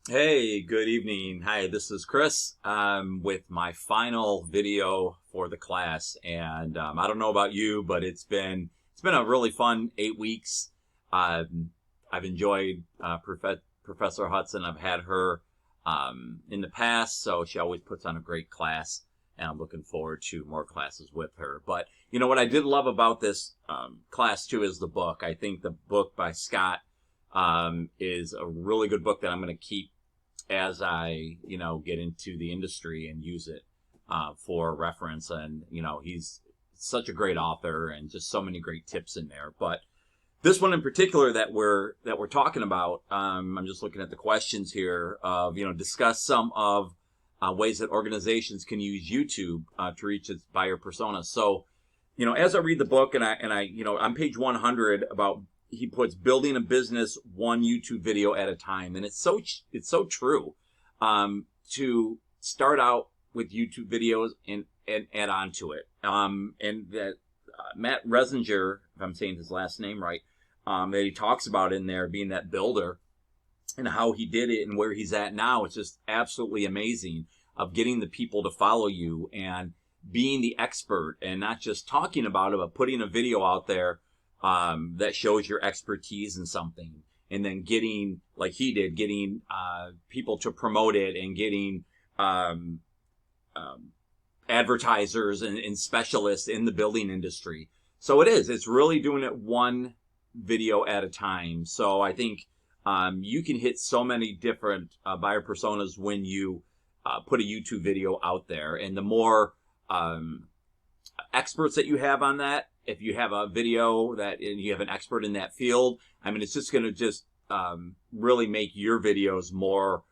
Hey, good evening. Hi, this is Chris with my final video for the class, and I don't know about you, but it's been a really fun 8 weeks. I've enjoyed Professor Hudson. I've had her in the past, so she always puts on a great class, and I'm looking forward to more classes with her. But you know what I did love about this class too is the book. I think the book by Scott is a really good book that I'm going to keep as I, get into the industry and use it for reference. And, he's such a great author and just so many great tips in there. But this one in particular that we're talking about, I'm just looking at the questions here of, discuss some of ways that organizations can use YouTube to reach its buyer persona. So, as I read the book and I, on page 100 about he puts building a business one YouTube video at a time, and it's so true. To start out with YouTube videos and add on to it. And that Matt Resinger, if I'm saying his last name right, that he talks about in there being that builder and how he did it and where he's at now. It's just absolutely amazing of getting the people to follow you and being the expert and not just talking about it, but putting a video out there that shows your expertise in something. And then getting, like he did, getting people to promote it and getting um, um, advertisers and specialists in the building industry. So it's really doing it one video at a time. So I think you can hit so many different buyer personas when you put a YouTube video out there. And the more experts that you have on that, if you have a video that and you have an expert in that field, I mean, it's just going to just really make your videos more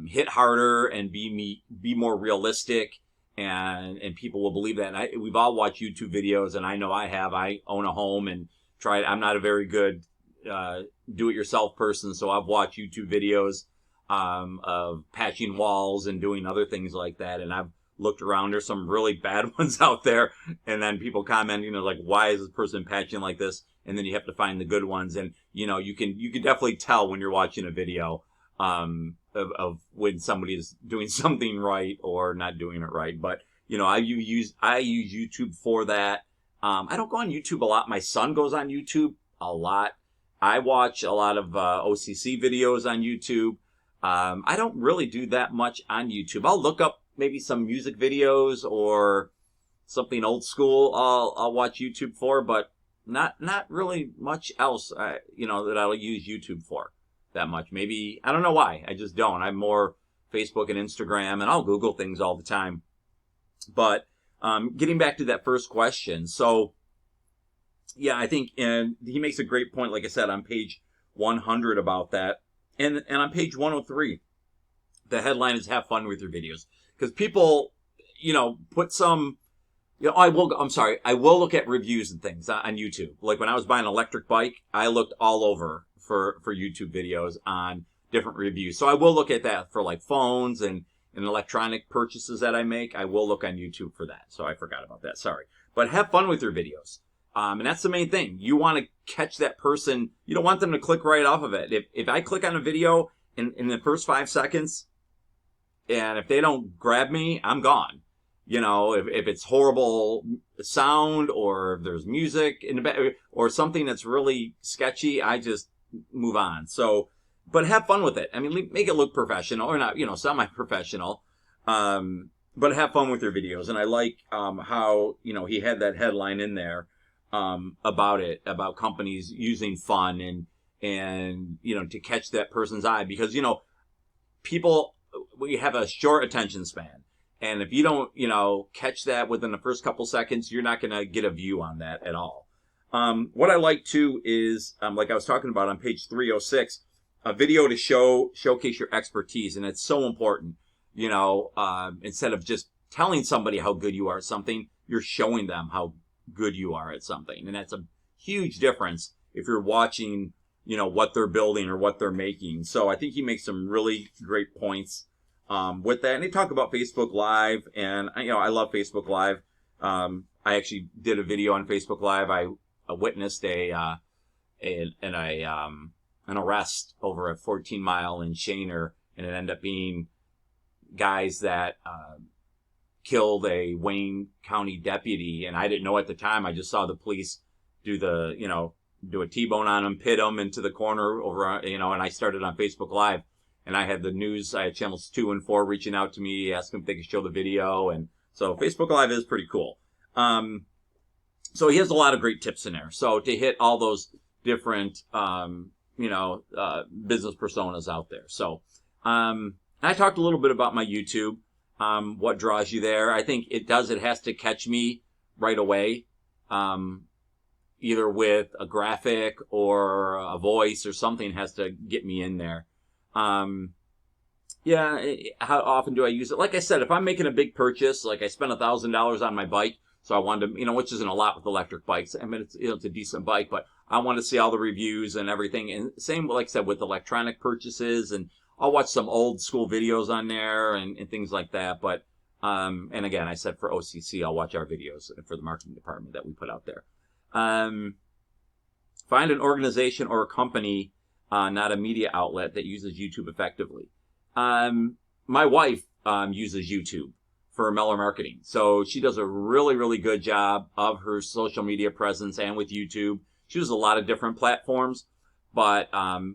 hit harder and be more realistic, and people will believe that. And we've all watched YouTube videos, and I know I have. I own a home and tried. I'm not a very good do-it-yourself person, so I've watched YouTube videos of patching walls and doing other things like that, and I've looked around. There's some really bad ones out there, and then people comment, like, why is this person patching like this? And then you have to find the good ones, and you can definitely tell when you're watching a video of when somebody is doing something right or not doing it right. But I use YouTube for that. I don't go on YouTube a lot. My son goes on YouTube a lot. I watch a lot of OCC videos on YouTube. I don't really do that much on YouTube. I'll look up maybe some music videos or something old school. I'll watch YouTube for, but not really much else. That I'll use YouTube for that much. Maybe I don't know why. I just don't. I'm more Facebook and Instagram, and I'll Google things all the time. But getting back to that first question, so yeah, I think, and he makes a great point. Like I said, on page 100 about that, and on page 103, the headline is "Have fun with your videos," because people, put some. I'm sorry. I will look at reviews and things on YouTube. Like when I was buying an electric bike, I looked all over for YouTube videos on different reviews. So I will look at that for like phones and electronic purchases that I make. I will look on YouTube for that. So I forgot about that. Sorry. But have fun with your videos. And that's the main thing. You want to catch that person. You don't want them to click right off of it. If I click on a video in the first 5 seconds, and if they don't grab me, I'm gone. If it's horrible sound or if there's music in the back or something that's really sketchy, I just move on. So, but have fun with it. I mean, make it look professional or not, semi-professional. But have fun with your videos. And I like how, he had that headline in there about companies using fun and to catch that person's eye because, people, we have a short attention span. And if you don't, catch that within the first couple seconds, you're not going to get a view on that at all. What I like too is, like I was talking about on page 306, a video to showcase your expertise. And it's so important, instead of just telling somebody how good you are at something, you're showing them how good you are at something. And that's a huge difference if you're watching, what they're building or what they're making. So I think he makes some really great points with that. And they talk about Facebook Live, and I love Facebook Live. I actually did a video on Facebook Live. I witnessed an arrest over at 14 Mile in Shaner and it ended up being guys that killed a Wayne County deputy, and I didn't know at the time. I just saw the police do a T-bone on him, pit him into the corner over, and I started on Facebook Live, and I had the news. I had channels 2 and 4 reaching out to me, asking if they could show the video, and so Facebook Live is pretty cool. So he has a lot of great tips in there. So to hit all those different, business personas out there. So, I talked a little bit about my YouTube, what draws you there. I think it has to catch me right away. Either with a graphic or a voice or something has to get me in there. How often do I use it? Like I said, if I'm making a big purchase, like I spent $1,000 on my bike, so I wanted to, which isn't a lot with electric bikes. I mean, it's a decent bike, but I want to see all the reviews and everything. And same, like I said, with electronic purchases, and I'll watch some old school videos on there and things like that. But, and again, I said for OCC, I'll watch our videos for the marketing department that we put out there. Find an organization or a company, not a media outlet, that uses YouTube effectively. My wife, uses YouTube for Meller Marketing. So she does a really, really good job of her social media presence and with YouTube. She uses a lot of different platforms, but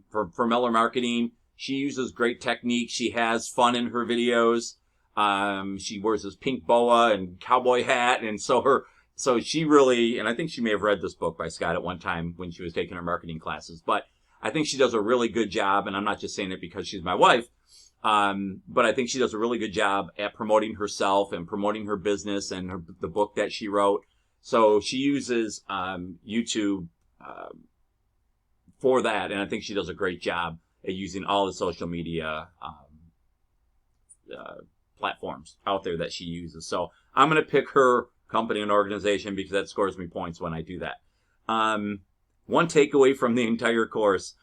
for Meller Marketing, she uses great techniques. She has fun in her videos. She wears this pink boa and cowboy hat, and so she really, and I think she may have read this book by Scott at one time when she was taking her marketing classes, but I think she does a really good job, and I'm not just saying it because she's my wife. But I think she does a really good job at promoting herself and promoting her business and the book that she wrote. So she uses YouTube for that, and I think she does a great job at using all the social media platforms out there that she uses. So I'm going to pick her company and organization because that scores me points when I do that. One takeaway from the entire course.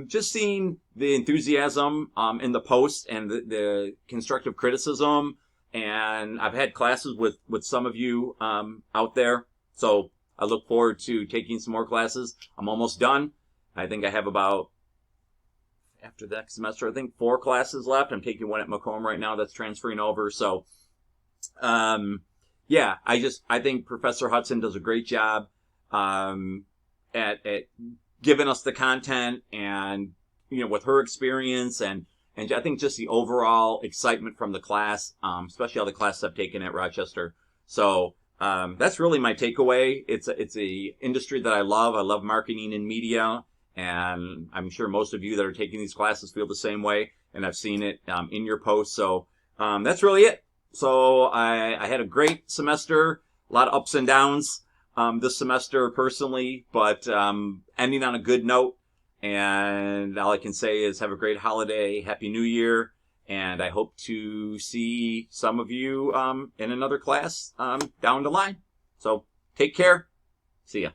Just seeing the enthusiasm in the posts and the constructive criticism. And I've had classes with some of you out there. So I look forward to taking some more classes. I'm almost done. I think I have about, after the next semester, I think 4 classes left. I'm taking one at Macomb right now that's transferring over. So, I think Professor Hudson does a great job at giving us the content and, with her experience and I think just the overall excitement from the class, especially all the classes I've taken at Rochester. So, that's really my takeaway. It's a industry that I love. I love marketing and media, and I'm sure most of you that are taking these classes feel the same way, and I've seen it in your posts. So, that's really it. So I had a great semester, a lot of ups and downs this semester personally, but ending on a good note. And all I can say is have a great holiday, Happy New Year, and I hope to see some of you in another class down the line. So take care. See ya.